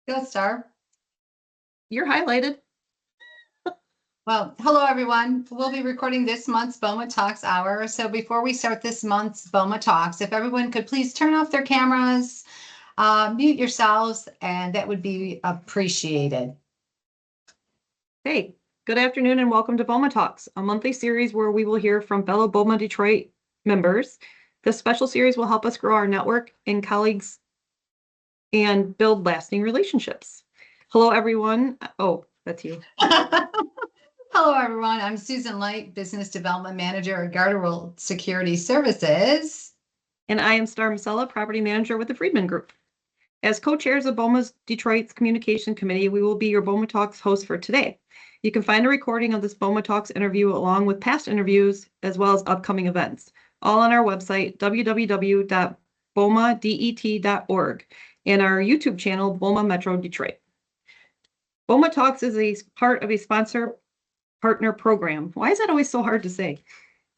Go Star. You're highlighted. Well, hello everyone. We'll be recording this month's BOMA Talks hour. So before we start this month's BOMA Talks, if everyone could please turn off their cameras, mute yourselves, and that would be appreciated. Hey, good afternoon and welcome to BOMA Talks, a monthly series where we will hear from fellow BOMA Detroit members. This special series will help us grow our network and colleagues and build lasting relationships. Hello, everyone. Oh, that's you. Hello, everyone. I'm Susan Light, Business Development Manager at Garderwell Security Services. And I am Star Masella, Property Manager with the Friedman Group. As co-chairs of BOMA's Detroit's Communication Committee, we will be your BOMA Talks host for today. You can find a recording of this BOMA Talks interview along with past interviews as well as upcoming events, all on our website, www.bomadet.org, and our YouTube channel, BOMA Metro Detroit. BOMA Talks is a part of a sponsor partner program. Why is that always so hard to say?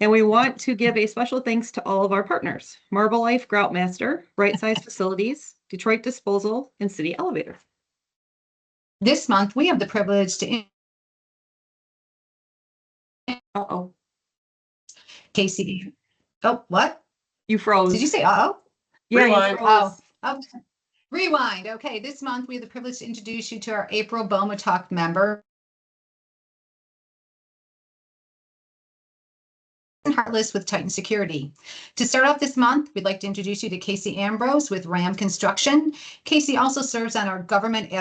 And we want to give a special thanks to all of our partners: Marble Life Groutmaster, Bright Size Facilities, Detroit Disposal, and City Elevator. This month, we have the privilege to Casey. Oh, what? You froze. Did you say uh-oh? Yeah, Rewind. Oh, rewind. Okay, this month we have the privilege to introduce you to our April BOMA Talk member, HARTLESS with Titan Security. To start off this month, we'd like to introduce you to Casey AMBROSE with RAM Construction. Casey also serves on our Government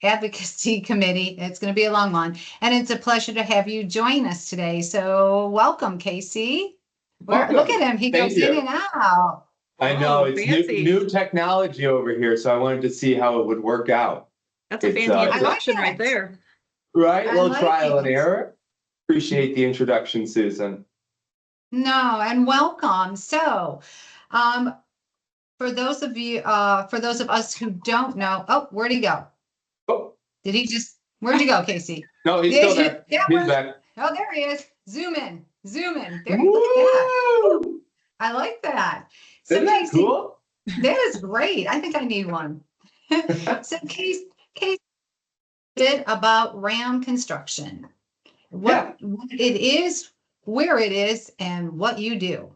Advocacy Committee. It's going to be a long one, and it's a pleasure to have you join us today. So welcome, Casey. Welcome. Look at him. He Thank goes you. in and out. I know, Oh, it's fancy. new technology over here, so I wanted to see how it would work out. That's a It's, fancy I like introduction it. right there. Right? I A little like trial and it. error. Appreciate the introduction, Susan. No, and welcome. So, for those of us who don't know, oh, where'd he go? Oh, Where'd you go, Casey? no, he's still there. Yeah, He's back. oh, there he is. Zoom in. There you look at that. Woo! I like that. So Isn't that Casey, cool? that is great. I think I need one. So Casey, a bit about RAM Construction. What it is, where it is, and what you do.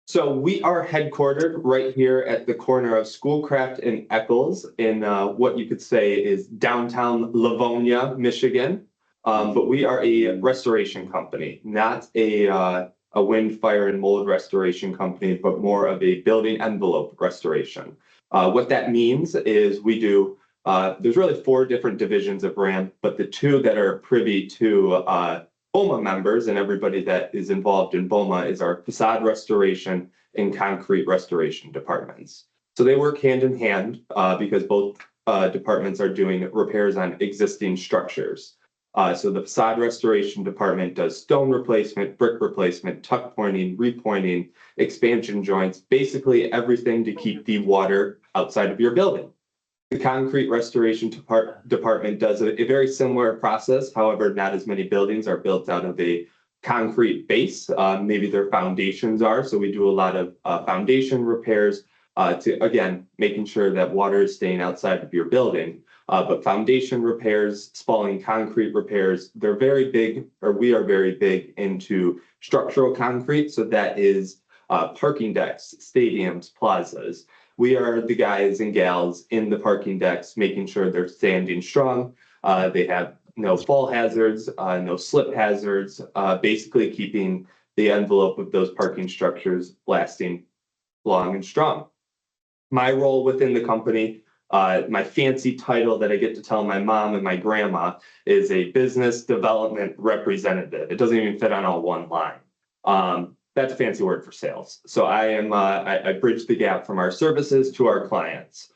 So we are headquartered right here at the corner of Schoolcraft and Eccles in what you could say is downtown Livonia, Michigan. But we are a restoration company, not a wind, fire, and mold restoration company, but more of a building envelope restoration. What that means is we do, there's really 4 different divisions of RAM, but the 2 that are privy to BOMA members and everybody that is involved in BOMA is our facade restoration and concrete restoration departments. So they work hand in hand because both departments are doing repairs on existing structures. So the facade restoration department does stone replacement, brick replacement, tuck pointing, repointing, expansion joints, basically everything to keep the water outside of your building. The concrete restoration department does a very similar process. However, not as many buildings are built out of a concrete base. Maybe their foundations are. So we do a lot of foundation repairs to, again, making sure that water is staying outside of your building. But foundation repairs, spalling concrete repairs, they're very big, or we are very big into structural concrete. So that is parking decks, stadiums, plazas. We are the guys and gals in the parking decks, making sure they're standing strong. They have no fall hazards, no slip hazards, basically keeping the envelope of those parking structures lasting long and strong. My role within the company, my fancy title that I get to tell my mom and my grandma is a business development representative. It doesn't even fit on all one line. That's a fancy word for sales. So I bridge the gap from our services to our clients.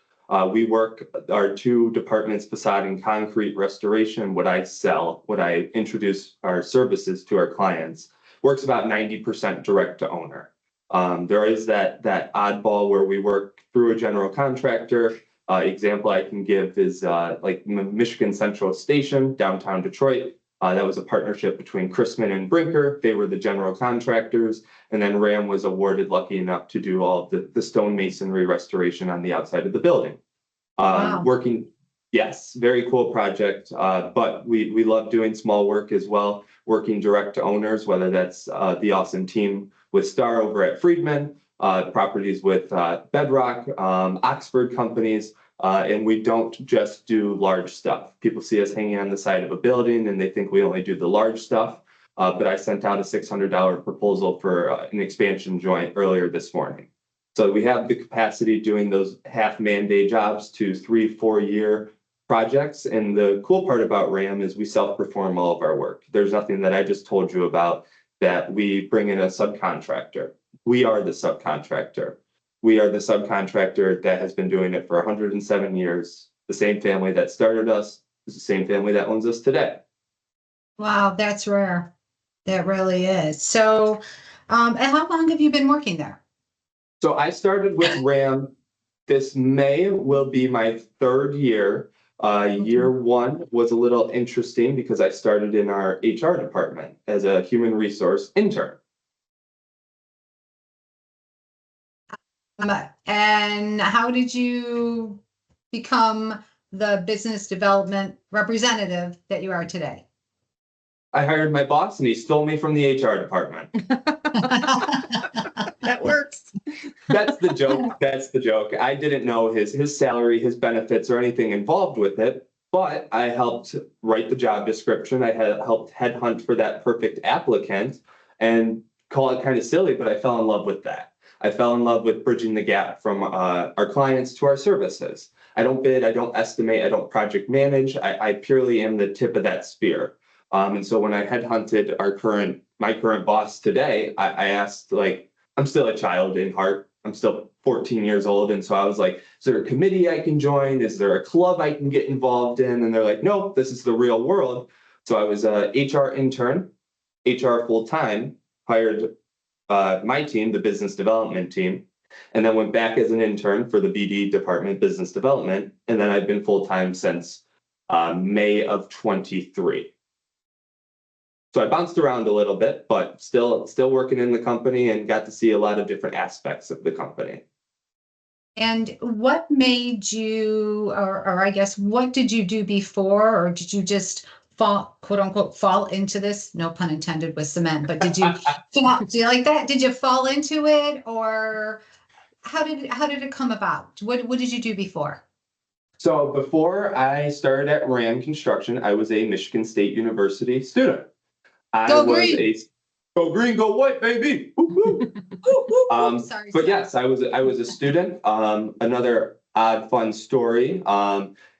We work our 2 departments, facade and concrete restoration. What I sell, what I introduce our services to our clients, works about 90% direct to owner. There is that oddball where we work through a general contractor. Example I can give is like Michigan Central Station, downtown Detroit. That was a partnership between Marksmen and Brinker. They were the general contractors. And then RAM was awarded, lucky enough to do all of the stone masonry restoration on the outside of the building. Wow. Working Yes, very cool project. But we love doing small work as well, working direct to owners, whether that's the awesome team with Star over at Friedman, properties with Bedrock, Oxford companies. And we don't just do large stuff. People see us hanging on the side of a building and they think we only do the large stuff. But I sent out a $600 proposal for an expansion joint earlier this morning. So we have the capacity doing those half man day jobs to 3-4 year projects. And the cool part about RAM is we self-perform all of our work. There's nothing that I just told you about that we bring in a subcontractor. We are the subcontractor. We are the subcontractor that has been doing it for 107 years. The same family that started us is the same family that owns us today. Wow, that's rare. That really is. So, and how long have you been working there? So I started with RAM. This May will be my 3rd year. Year 1 was a little interesting because I started in our HR department as a human resource intern. And how did you become the business development representative that you are today? I hired my boss and he stole me from the HR department. That works. That's the joke. That's the joke. I didn't know his salary, his benefits, or anything involved with it, but I helped write the job description. I had helped headhunt for that perfect applicant, and call it kind of silly, but I fell in love with that. I fell in love with bridging the gap from our clients to our services. I don't bid, I don't estimate, I don't project manage. I purely am the tip of that spear. And so when I headhunted my current boss today, I asked, like, I'm still a child in heart. I'm still 14 years old. And so I was like, is there a committee I can join? Is there a club I can get involved in? And they're like, no, this is the real world. So I was a HR intern, HR full-time, hired my team, the business development team, and then went back as an intern for the BD department, business development. And then I've been full-time since May of 23. So I bounced around a little bit, but still working in the company and got to see a lot of different aspects of the company. And what made you, or I guess, what did you do before, or did you just fall, quote unquote, fall into this? No pun intended with cement, but did you, do you like that? Did you fall into it, or how did it come about? What did you do before? So before I started at RAM Construction, I was a Michigan State University student. Go green. Go green, go white, baby. Sorry. But yes, I was a student. Another odd fun story.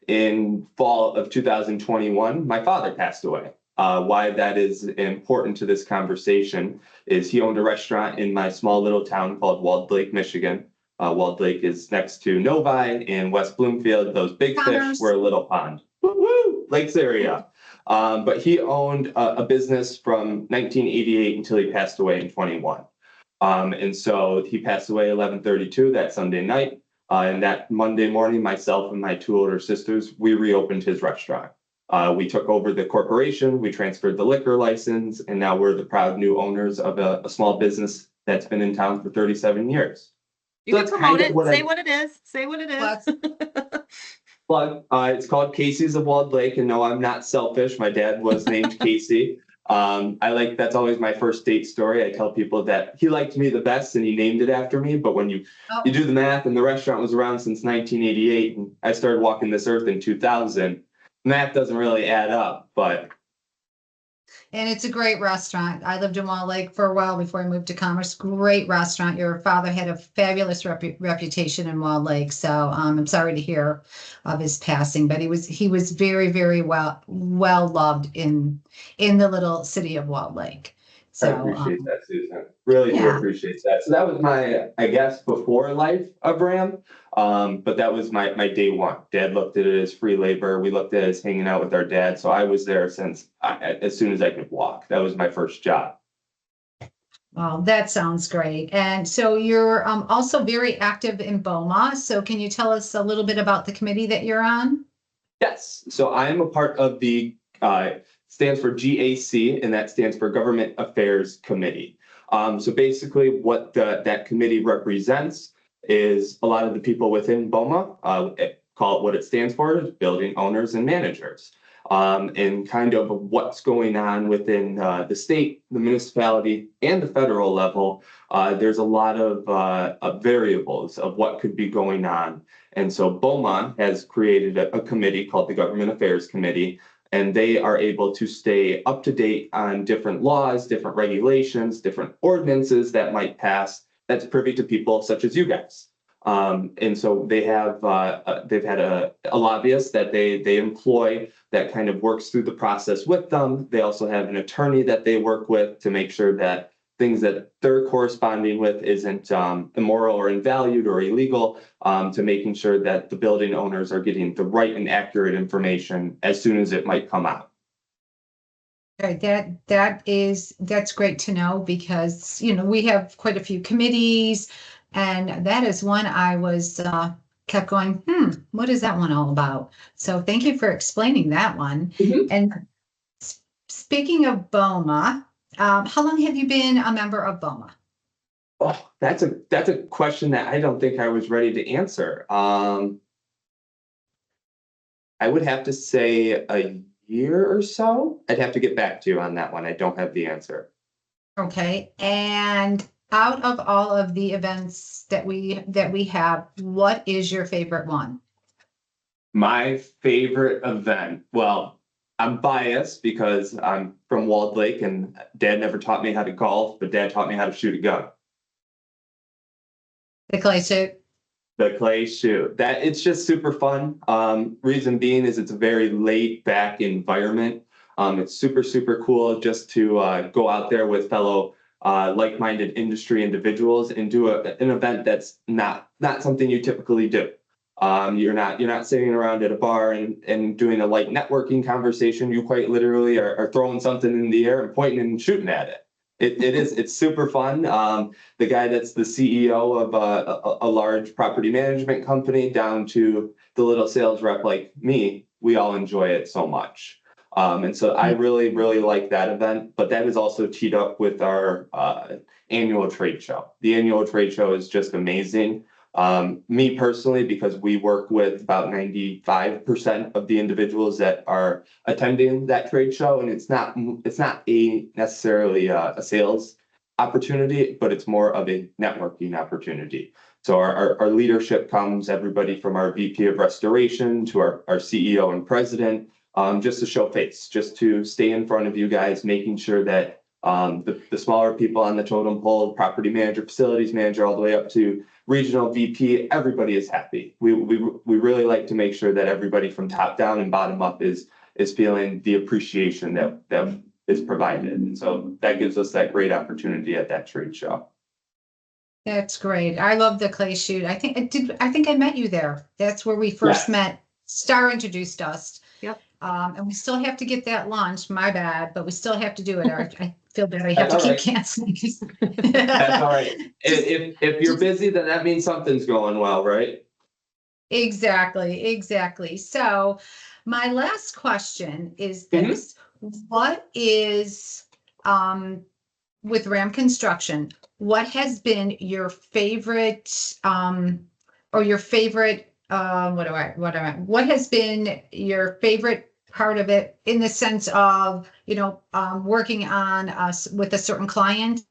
In fall of 2021, my father passed away. Why that is important to this conversation is he owned a restaurant in my small little town called Walled Lake, Michigan. Walled Lake is next to Novi in West Bloomfield. Those big fish were a little pond. Woo-woo! Lakes area. But he owned a business from 1988 until he passed away in 21. And so he passed away 11/32 that Sunday night. And that Monday morning, myself and my 2 older sisters, we reopened his restaurant. We took over the corporation, we transferred the liquor license, and now we're the proud new owners of a small business that's been in town for 37 years. You can promote it. Say what it is. Say what it is. Plug. It's called Casey's of Walled Lake, and no, I'm not selfish. My dad was named Casey. That's always my first date story. I tell people that he liked me the best and he named it after me. But when you do the math, and the restaurant was around since 1988, and I started walking this earth in 2000, math doesn't really add up, but. And it's a great restaurant. I lived in Walled Lake for a while before I moved to Commerce. Great restaurant. Your father had a fabulous reputation in Walled Lake. So I'm sorry to hear of his passing, but he was very, very well loved in the little city of Walled Lake. So I appreciate that, Susan. Really do appreciate that. So that was my, I guess, before life of RAM. But that was my day one. Dad looked at it as free labor. We looked at it as hanging out with our dad. So I was there since as soon as I could walk. That was my first job. Well, that sounds great. And so you're also very active in BOMA. So can you tell us a little bit about the committee that you're on? Yes. So I am a part of the stands for GAC, and that stands for Government Affairs Committee. So basically what that committee represents is a lot of the people within BOMA, call it what it stands for, is building owners and managers. And kind of what's going on within the state, the municipality, and the federal level. There's a lot of variables of what could be going on. And so BOMA has created a committee called the Government Affairs Committee, and they are able to stay up to date on different laws, different regulations, different ordinances that might pass that's privy to people such as you guys. And so they have they've had a lobbyist that they employ that kind of works through the process with them. They also have an attorney that they work with to make sure that things that they're corresponding with isn't immoral or invalued or illegal, to making sure that the building owners are getting the right and accurate information as soon as it might come out. Right, that's great to know, because, you know, we have quite a few committees, and that is one I was kept going, what is that one all about? So thank you for explaining that one. Mhm. And speaking of BOMA, how long have you been a member of BOMA? Oh, that's a question that I don't think I was ready to answer. I would have to say a year or so. I'd have to get back to you on that one. I don't have the answer. Okay, and out of all of the events that we have, what is your favorite one? My favorite event, well, I'm biased because I'm from Walled Lake and Dad never taught me how to golf, but Dad taught me how to shoot a gun. The clay suit. The clay shoot. That it's just super fun. Reason being is it's a very laid back environment. It's super cool just to go out there with fellow like-minded industry individuals and do an event that's not something you typically do. You're not sitting around at a bar and doing a light networking conversation. You quite literally are throwing something in the air and pointing and shooting at it. It's super fun. The guy that's the CEO of a large property management company down to the little sales rep like me, we all enjoy it so much. And so I really like that event, but that is also teed up with our annual trade show. The annual trade show is just amazing. Me personally, because we work with about 95% of the individuals that are attending that trade show, and it's not necessarily a sales opportunity, but it's more of a networking opportunity. So our leadership comes, everybody from our VP of restoration to our CEO and president, just to show face, just to stay in front of you guys, making sure that the smaller people on the totem pole, property manager, facilities manager, all the way up to regional VP, everybody is happy. We really like to make sure that everybody from top down and bottom up is feeling the appreciation that is provided. And so that gives us that great opportunity at that trade show. That's great. I love the clay shoot. I think I met you there. That's where we first Yes. met. Star introduced us. Yep. And we still have to get that lunch. My bad, but we still have to do it. I feel bad. I have That's to all keep right. canceling. That's all right. If you're busy, then that means something's going well, right? Exactly. So my last question is this. What is, with Ram Construction, what has been your favorite, or your favorite, what has been your favorite part of it, in the sense of, working on us with a certain client?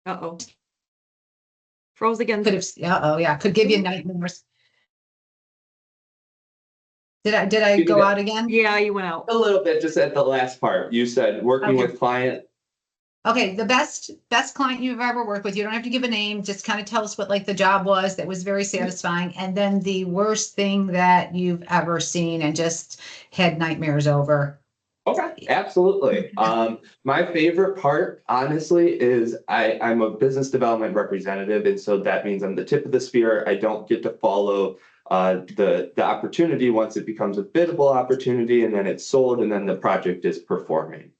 Uh-oh. Froze again. Could give you nightmares. Did I Give me go that. out again? Yeah, you went out. A little bit, just at the last part. You said working Okay. with client. Okay, the best client you've ever worked with. You don't have to give a name, just kind of tell us what like the job was that was very satisfying, and then the worst thing that you've ever seen and just had nightmares over. Okay, absolutely. My favorite part, honestly, is I'm a business development representative, and so that means I'm the tip of the spear. I don't get to follow the opportunity once it becomes a biddable opportunity, and then it's sold, and then the project is performing.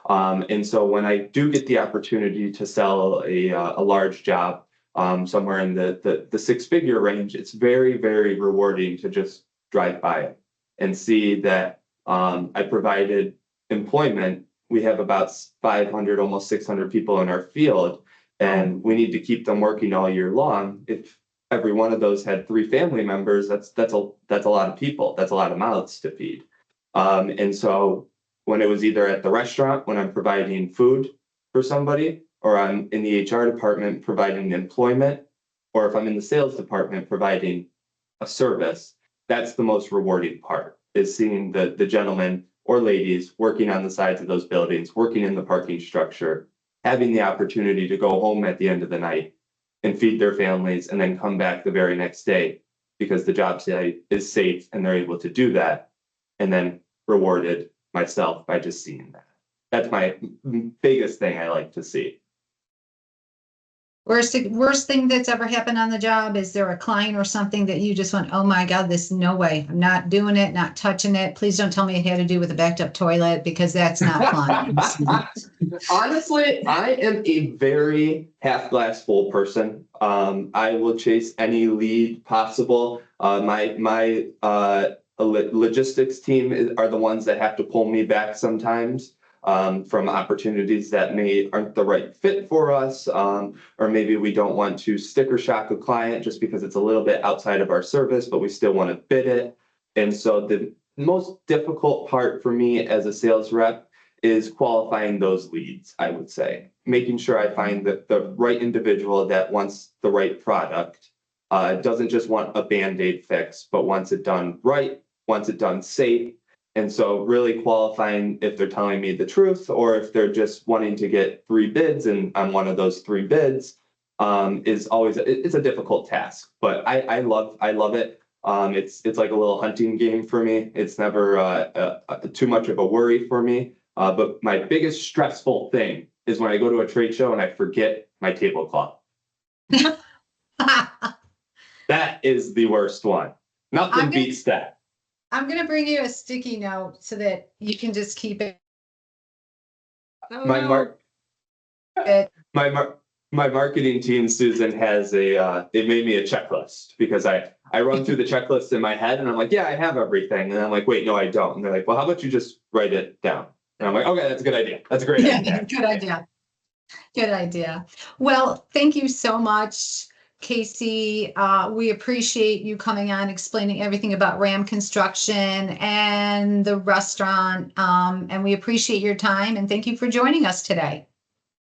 And so when I do get the opportunity to sell a large job, somewhere in the six-figure range, it's very rewarding to just drive by it and see that I provided employment. We have about 500, almost 600 people in our field, and we need to keep them working all year long. every one of those had 3 family members, that's a lot of people. That's a lot of mouths to feed. And so when it was either at the restaurant, when I'm providing food for somebody, or I'm in the HR department providing employment, or if I'm in the sales department providing a service, that's the most rewarding part, is seeing the gentlemen or ladies working on the sides of those buildings, working in the parking structure, having the opportunity to go home at the end of the night and feed their families and then come back the very next day because the job site is safe and they're able to do that, and then rewarded myself by just seeing that. That's my biggest thing I like to see. Worst thing that's ever happened on the job? Is there a client or something that you just went, oh my God, this, no way, I'm not doing it, not touching it. Please don't tell me it had to do with a backed up toilet, because that's not fun. Honestly, I am a very half glass full person. I will chase any lead possible. My logistics team are the ones that have to pull me back sometimes. From opportunities that aren't the right fit for us, or maybe we don't want to sticker shock a client just because it's a little bit outside of our service, but we still want to bid it. And so the most difficult part for me as a sales rep is qualifying those leads, I would say. Making sure I find the right individual that wants the right product, doesn't just want a Band-Aid fix, but wants it done right, wants it done safe. And so really qualifying if they're telling me the truth, or if they're just wanting to get 3 bids and I'm one of those 3 bids, is always, it's a difficult task, but I love it. It's like a little hunting game for me. It's never too much of a worry for me. But my biggest stressful thing is when I go to a trade show and I forget my tablecloth. That is the worst one. Nothing beats that. I'm going to bring you a sticky note so that you can just keep it. My marketing team, Susan, has they made me a checklist, because I run through the checklist in my head and I'm like, yeah, I have everything. And I'm like, wait, no, I don't. And they're like, well, how about you just write it down? And I'm like, okay, that's a good idea. That's a great idea. Good idea. Good idea. Well, thank you so much, Casey. We appreciate you coming on, explaining everything about RAM Construction and the restaurant. And we appreciate your time, and thank you for joining us today.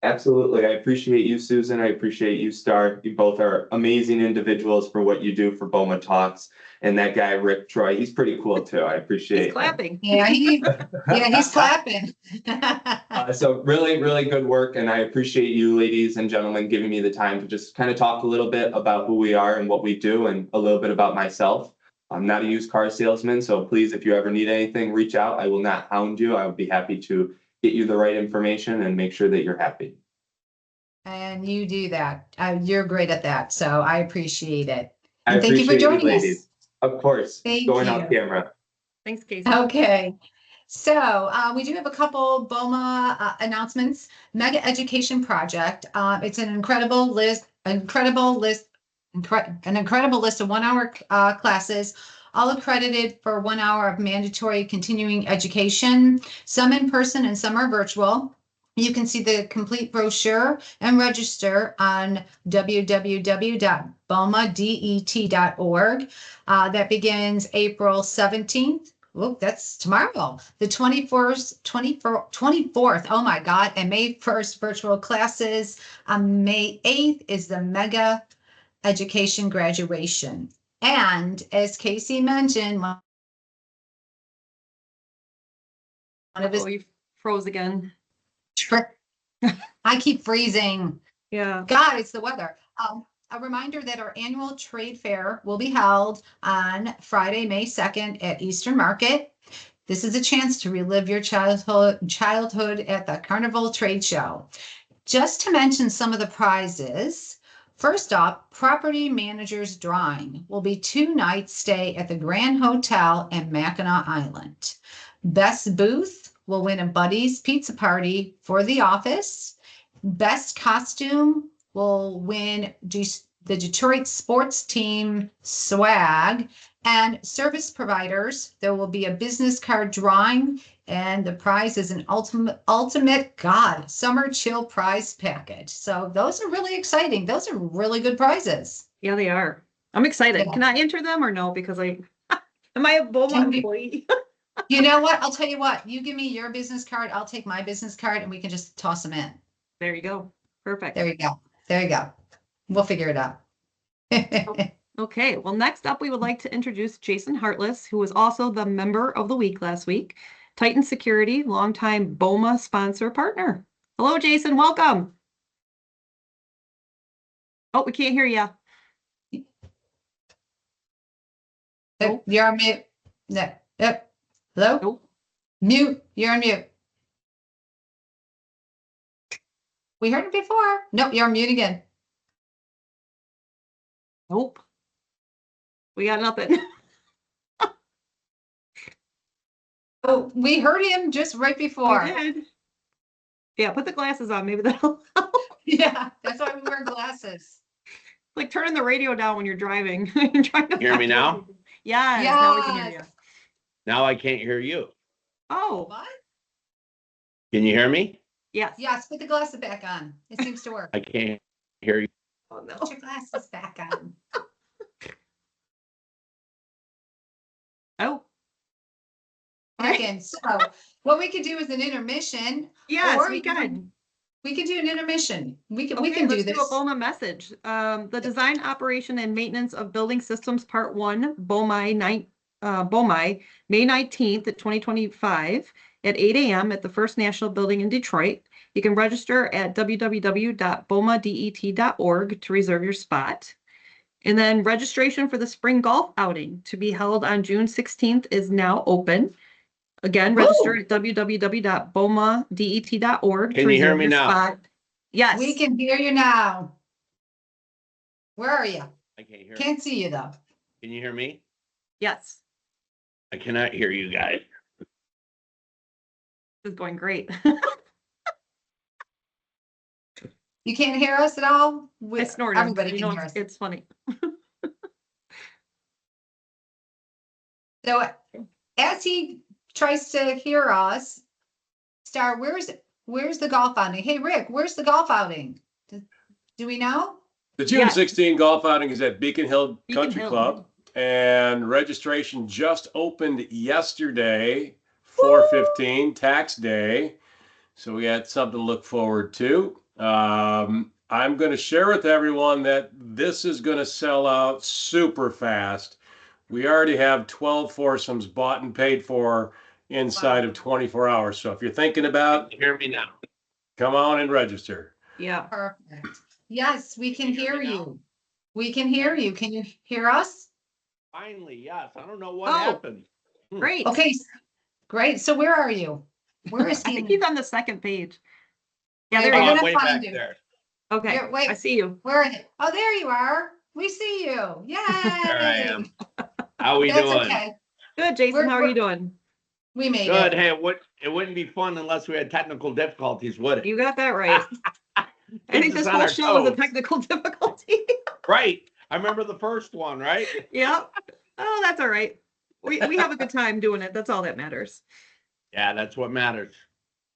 Absolutely. I appreciate you, Susan. I appreciate you, Star. You both are amazing individuals for what you do for BOMA Talks. And that guy, Rick Troy, he's pretty cool too. I appreciate He's clapping. Yeah, he's clapping. So really, really good work. And I appreciate you, ladies and gentlemen, giving me the time to just kind of talk a little bit about who we are and what we do, and a little bit about myself. I'm not a used car salesman, so please, if you ever need anything, reach out. I will not hound you. I would be happy to get you the right information and make sure that you're happy. And you do that. You're great at that. So I appreciate it. And thank you for joining us. Of course. Going off camera. Thanks, Casey. Okay. So we do have a couple BOMA announcements. Mega Education Project. It's an incredible list of 1-hour classes, all accredited for 1 hour of mandatory continuing education, some in person and some are virtual. You can see the complete brochure and register on www.bomadet.org. That begins April 17th. Oh, that's tomorrow. The 24th. Oh my God. And May 1st, virtual classes. On May 8th is the Mega Education graduation. And as Casey mentioned, one of his you froze again. I keep freezing. Yeah. God, it's the weather. A reminder that our annual trade fair will be held on Friday, May 2nd at Eastern Market. This is a chance to relive your childhood at the Carnival Trade Show. Just to mention some of the prizes. First up, Property Manager's Drawing will be 2 nights stay at the Grand Hotel in Mackinac Island. Best Booth will win a Buddy's Pizza Party for the office. Best Costume will win the Detroit sports team swag. And service providers, there will be a business card drawing, and the prize is an ultimate summer chill prize package. So those are really exciting. Those are really good prizes. Yeah, they are. I'm excited. Yeah. Can I enter them or no? Because am I a BOMA Can we- employee? You know what? I'll tell you what, you give me your business card, I'll take my business card and we can just toss them in. There you go. Perfect. There you go. There you go. We'll figure it out. Okay, well, next up, we would like to introduce Jason Hartless, who was also the member of the week last week. Titan Security, longtime BOMA sponsor partner. Hello, Jason, welcome. Oh, we can't hear you. Nope. You're on mute. No. Yep. Hello? Nope. Mute. You're on mute. We heard it before. Nope, you're on mute again. Nope. We got nothing. Oh, we heard him just right before. We did. Yeah, put the glasses on. Maybe that'll help. Yeah, that's why we wear glasses. Like turning the radio down when you're driving. You're trying to Hear me now? Yes, now we can hear you. Yes. Now I can't hear you. Oh, What? Can you hear me? yes. Yes, put the glasses back on. It seems to work. I can't hear you. Oh, no. Put your glasses back on. Oh, Again, so what we could do is an intermission. yes, Or we you can- can. We can do an intermission. We can Okay, do let's this. do a BOMA message. The design, operation, and maintenance of building systems, part 1, BOMA, May 19th at 2025 at 8 a.m. at the First National Building in Detroit. You can register at www.bomadet.org to reserve your spot. And then registration for the spring golf outing to be held on June 16th is now open. Again, register Woo! at www.bomadet.org. Can you hear me now? Spot. Yes. We can hear you now. Where are you? I can't hear. Can't see you though. Can you hear me? Yes. I cannot hear you guys. This is going great. You can't hear us at all? I snorted. Everybody You can know, hear us. it's funny. So as he tries to hear us, Star, where's the golf outing? Hey, Rick, where's the golf outing? Do we know? The June Yes. 16 golf outing is at Beacon Hill Beacon Country Hill. Club, and registration just opened yesterday, 4/15, tax day. So we had something to look forward to. I'm going to share with everyone that this is going to sell out super fast. We already have 12 foursomes bought and paid for inside of 24 hours. So if you're thinking about, Can you hear me now? come on and register. Yeah. Perfect. Yes, we can hear me now? you. We can hear you. Can you hear us? Finally, yes. I don't know what Oh. happened. Great. Okay, great. So where are you? Where is I he? think he's on the second page. Yeah, Wait, there we're you gonna go. way find back you. there. Okay. Here, wait. I see you. Where are you? Oh, there you are. We see you. Yay. There I am. How we That's doing? okay. Good, Jason. We're- How are you doing? We made Good. it. Hey, it wouldn't be fun unless we had technical difficulties, would it? You got that right. I think Keeps us this on whole our show was a toes. technical difficulty. Right. I remember the first one, right? Yep. Oh, that's all right. We have a good time doing it. That's all that matters. Yeah, that's what matters.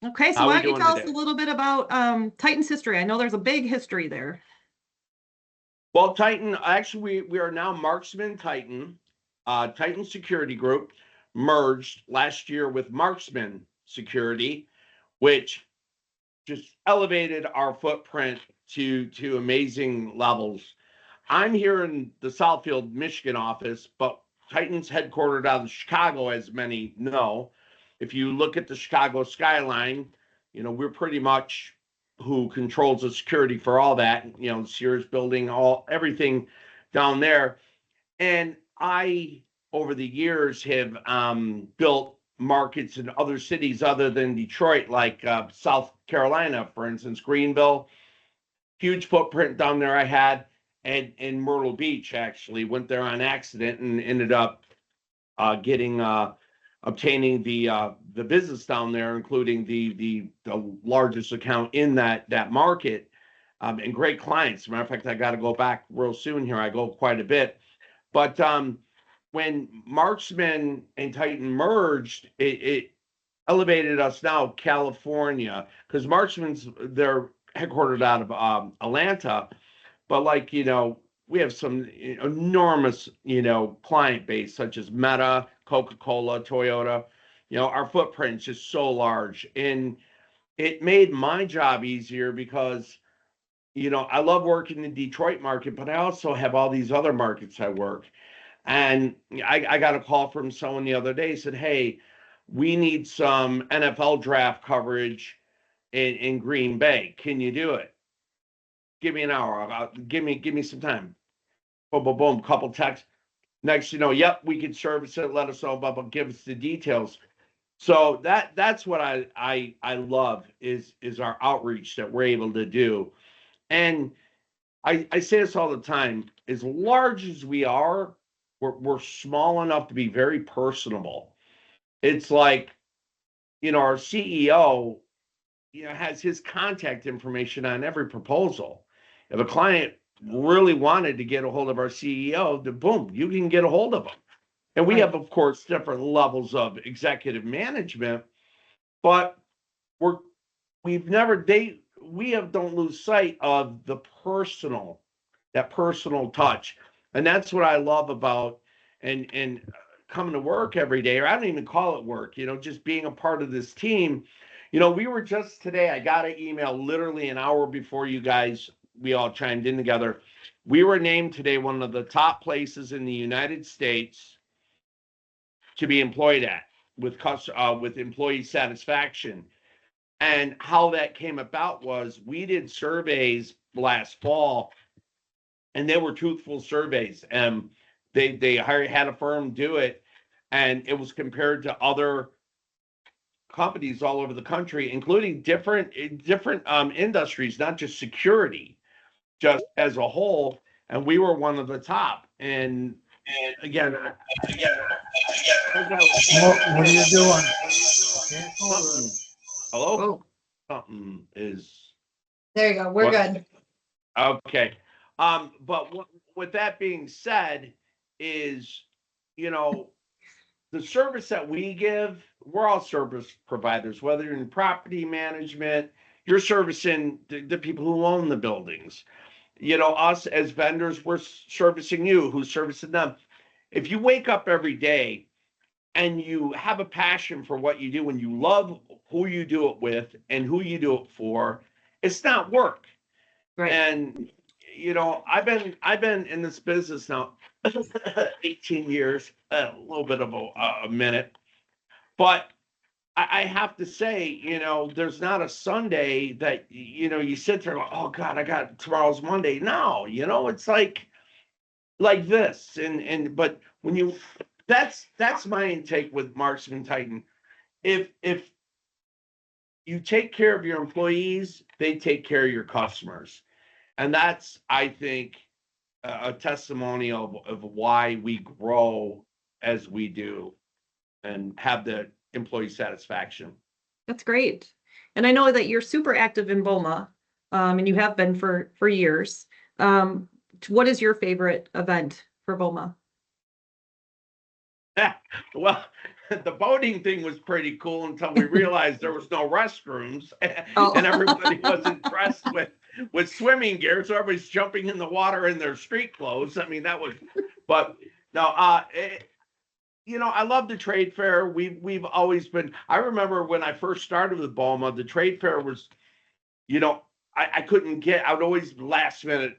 Okay, so How why we don't you doing tell us today? a little bit about Titan's history? I know there's a big history there. Well, Titan, actually, we are now Marksmen Titan. Titan Security Group merged last year with Marksmen Security, which just elevated our footprint to amazing levels. I'm here in the Southfield, Michigan office, but Titan's headquartered out of Chicago, as many know. If you look at the Chicago skyline, we're pretty much who controls the security for all that, Sears building, everything down there. And I, over the years, have built markets in other cities other than Detroit, like South Carolina, for instance, Greenville. Huge footprint down there I had. And in Myrtle Beach, actually, went there on accident and ended up obtaining the business down there, including the largest account in that market, and great clients. As a matter of fact, I got to go back real soon here. I go quite a bit. But when Marksmen and Titan merged, it elevated us now, California, because Marksmen's, they're headquartered out of Atlanta. But we have some enormous, client base such as Meta, Coca-Cola, Toyota. Our footprint's just so large, and it made my job easier because, I love working in the Detroit market, but I also have all these other markets I work. And I got a call from someone the other day, said, hey, we need some NFL draft coverage in Green Bay. Can you do it? Give me an hour. Give me some time. Boom, boom, boom, couple texts. Next, yep, we can service it. Let us know, but give us the details. So that's what I love is our outreach that we're able to do. And I say this all the time, as large as we are, we're small enough to be very personable. It's like, our CEO, has his contact information on every proposal. If a client really wanted to get a hold of our CEO, then boom, you can get a hold of him. And we have, of course, different levels of executive management, but we don't lose sight of the personal, that personal touch. And that's what I love about and coming to work every day, or I don't even call it work, just being a part of this team. We were just today, I got an email literally an hour before we all chimed in together. We were named today one of the top places in the United States to be employed at with employee satisfaction. And how that came about was we did surveys last fall, and they were truthful surveys. And they had a firm do it, and it was compared to other companies all over the country, including different industries, not just security, just as a whole. And we were one of the top. And again, What are you doing? Hello? Oh, Something is There you go. We're good. okay. But with that being said, is the service that we give, we're all service providers, whether you're in property management, you're servicing the people who own the buildings. Us as vendors, we're servicing you, who's servicing them. If you wake up every day and you have a passion for what you do and you love who you do it with and who you do it for, it's not work. right. And I've been in this business now 18 years, a little bit of a minute, but I have to say, there's not a Sunday that you sit there and go, oh God, I got tomorrow's Monday. No, it's like this, but when that's my intake with Marksmen Titan. If you take care of your employees, they take care of your customers. And that's, I think, a testimonial of why we grow as we do and have the employee satisfaction. That's great. And I know that you're super active in BOMA, and you have been for years. What is your favorite event for BOMA? Well, the boating thing was pretty cool until we realized there was no restrooms Oh. and everybody wasn't dressed with swimming gear. So everybody's jumping in the water in their street clothes. I mean, but no, I love the trade fair. We've always been, I remember when I first started with BOMA, the trade fair was, I couldn't get, I would always last minute,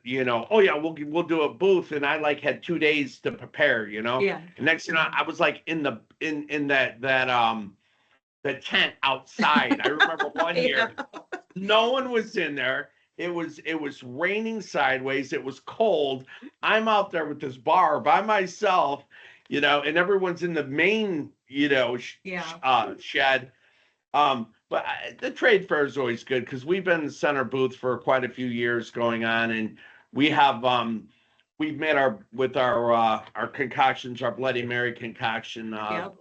oh yeah, we'll do a booth. And I had 2 days to prepare, Yeah. And next thing I was in that tent outside. I remember one year, no one was in there. It was raining sideways. It was cold. I'm out there with this bar by myself, and everyone's in the main, shed. But the trade fair is always good because we've been in the center booth for quite a few years going on, and we have we've made our concoctions, our Bloody Mary concoction. Yep.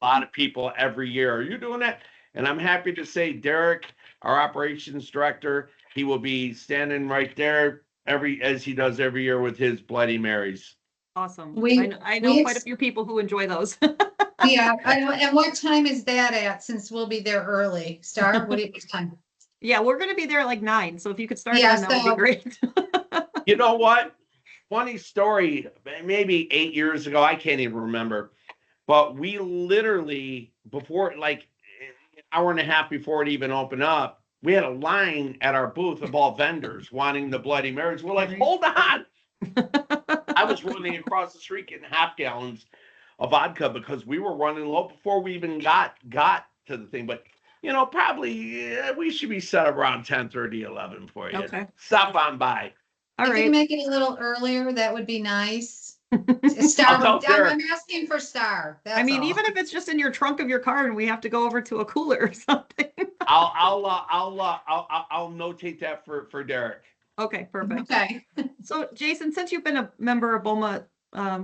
A lot of people every year. Are you doing that? And I'm happy to say Derek, our operations director, he will be standing right there as he does every year with his Bloody Marys. Awesome. We- I know we quite a few people who enjoy those. Yeah, I know. And what time is that at? Since we'll be there early. Star, what time? Yeah, we're gonna be there at 9. So if you could start Yeah, then, that would be so- great. You know what? funny story, maybe 8 years ago, I can't even remember, but we literally, before, like an hour and a half before it even opened up, we had a line at our booth of all vendors wanting the Bloody Marys. We're like, hold on. I was running across the street getting half gallons of vodka because we were running low before we even got to the thing. But probably we should be set around 10:30, 11 for you. Okay. Stop on by. All If you can right. make it a little earlier, that would be nice. I'll Star, tell Derek. I'm asking for Star. That's I mean, all. even if it's just in your trunk of your car and we have to go over to a cooler or something. I'll notate that for Derek. Okay, perfect. Okay. So Jason, since you've been a member of BOMA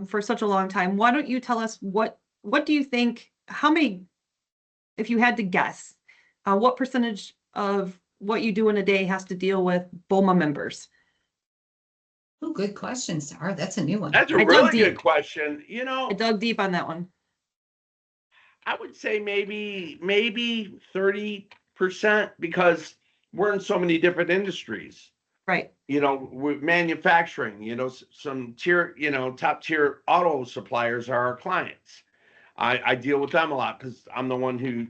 for such a long time, why don't you tell us what do you think, how many, if you had to guess, what percentage of what you do in a day has to deal with BOMA members? Oh, good question, Star. That's a new one. That's a I dug really deep. good question. I dug deep on that one. I would say maybe 30% because we're in so many different industries. Right. With manufacturing, some top tier auto suppliers are our clients. I deal with them a lot because I'm the one who,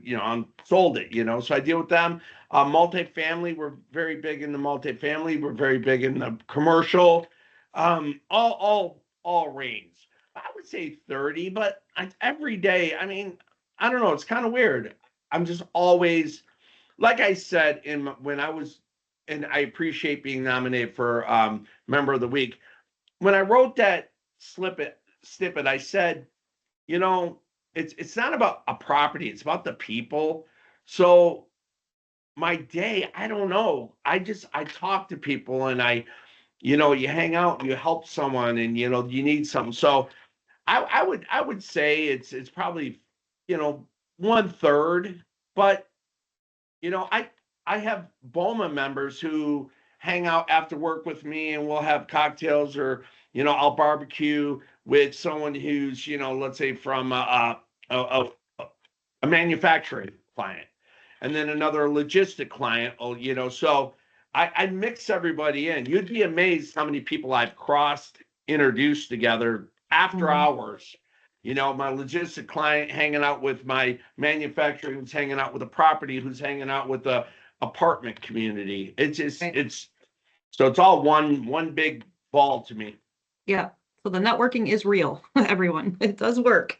sold it, so I deal with them. Multifamily, we're very big in the multifamily. We're very big in the commercial, all range. I would say 30, but every day, I mean, I don't know. It's kind of weird. I'm just always, like I said, when I was, and I appreciate being nominated for Member of the Week. When I wrote that snippet, I said, it's not about a property, it's about the people. So my day, I don't know. I talk to people and you hang out and you help someone and you need something. So I would say it's probably 1/3, but I have BOMA members who hang out after work with me and we'll have cocktails or, I'll barbecue with someone who's, let's say from a manufacturing client and then another logistic client, so I mix everybody in. You'd be amazed how many people I've introduced together after hours. My logistic client hanging out with my manufacturing, who's hanging out with a property, who's hanging out with the apartment community. It's just, so it's all one big ball to me. Yeah. So the networking is real, everyone. It does work.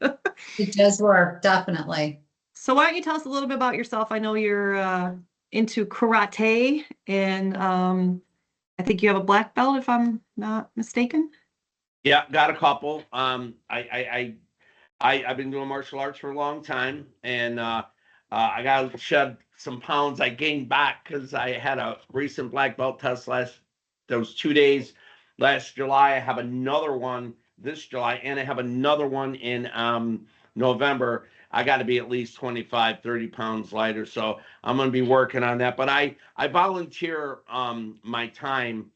It does work, definitely. So why don't you tell us a little bit about yourself? I know you're into karate and I think you have a black belt if I'm not mistaken. Yeah, got a couple. I've been doing martial arts for a long time, and I got to shed some pounds I gained back because I had a recent black belt test those 2 days last July. I have another one this July, and I have another one in November. I got to be at least 25, 30 pounds lighter, so I'm going to be working on that. But I volunteer my time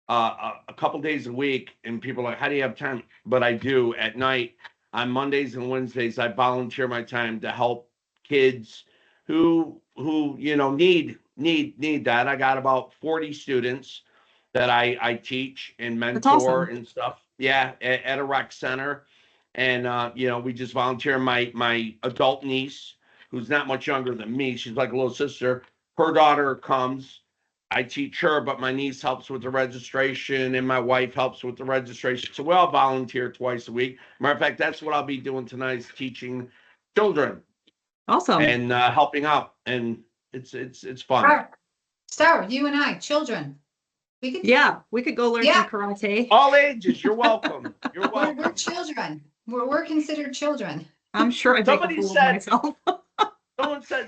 a couple days a week, and people are like, how do you have time? But I do at night. On Mondays and Wednesdays, I volunteer my time to help kids who need that. I got about 40 students that I teach and mentor awesome. and stuff. Yeah, at a rec center, and we just volunteer. My adult niece, who's not much younger than me, she's like a little sister. Her daughter comes. I teach her, but my niece helps with the registration and my wife helps with the registration. So we all volunteer twice a week. Matter of fact, that's what I'll be doing tonight is teaching children. Awesome. And helping out. And it's fun. Star, you and I, children. We could go learn some karate. All ages, you're welcome. You're welcome. We're children. We're considered children. I'm sure I Somebody make a fool said- of myself.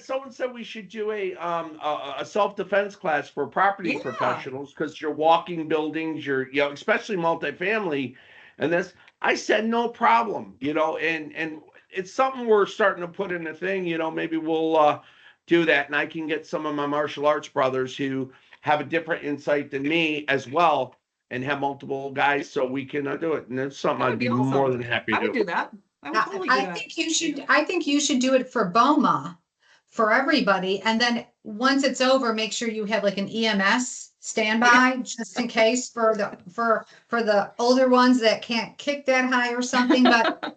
Someone said we should do a self-defense class for property professionals because you're walking buildings, you're especially multifamily, and this. I said no problem, and it's something we're starting to put in a thing. Maybe we'll do that, and I can get some of my martial arts brothers who have a different insight than me as well, and have multiple guys, so we can do it. And it's something I'd be awesome. more than happy to I would do that. I would totally do that. I think you should do it for BOMA for everybody. And then once it's over, make sure you have like an EMS stand by just in case for the older ones that can't kick that high or something, but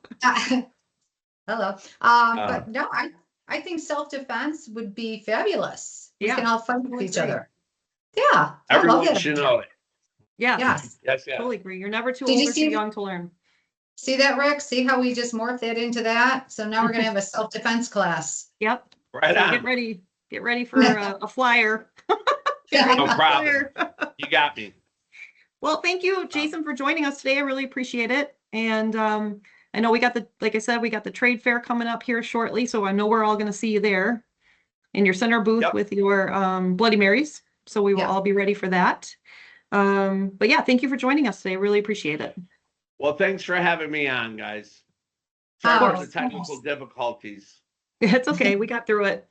hello. But no, I think self-defense would be fabulous. We Yeah, can all fight with totally each agree. other. Yeah. I love Everyone that. should know it. Yeah, Yes. Yes, yeah. totally agree. You're never too Did you old or too see- young to learn. See that, Rick? See how we just morphed that into that? So now we're gonna have a self-defense class. Yep. Right So on. get ready for a flyer. Get ready No for a problem. flyer. You got me. Well, thank you, Jason, for joining us today. I really appreciate it. And I know we got like I said, we got the trade fair coming up here shortly. So I know we're all going to see you there in your center booth Yep. with your Bloody Marys. So we will Yeah. all be ready for that. But yeah, thank you for joining us today. I really appreciate it. Well, thanks for having me on, guys. Of Sorry for course. the technical difficulties. It's okay. We got through it.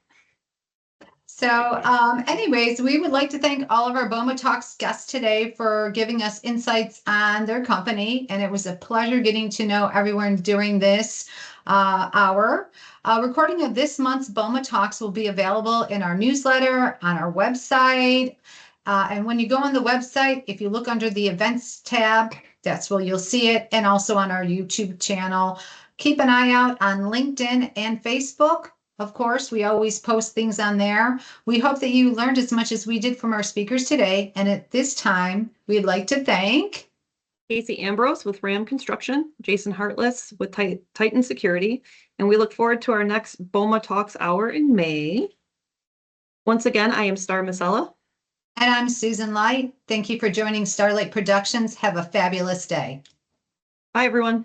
So anyways, we would like to thank all of our BOMA Talks guests today for giving us insights on their company. And it was a pleasure getting to know everyone during this hour. Recording of this month's BOMA Talks will be available in our newsletter, on our website. And when you go on the website, if you look under the events tab, that's where you'll see it. And also on our YouTube channel. Keep an eye out on LinkedIn and Facebook. Of course, we always post things on there. We hope that you learned as much as we did from our speakers today. And at this time, we'd like to thank Casey Ambrose with Ram Construction, Jason Hartless with Titan Security, and we look forward to our next BOMA Talks hour in May. Once again, I am Star Masella. And I'm Susan Light. Thank you for joining Starlight Productions. Have a fabulous day. Bye, everyone.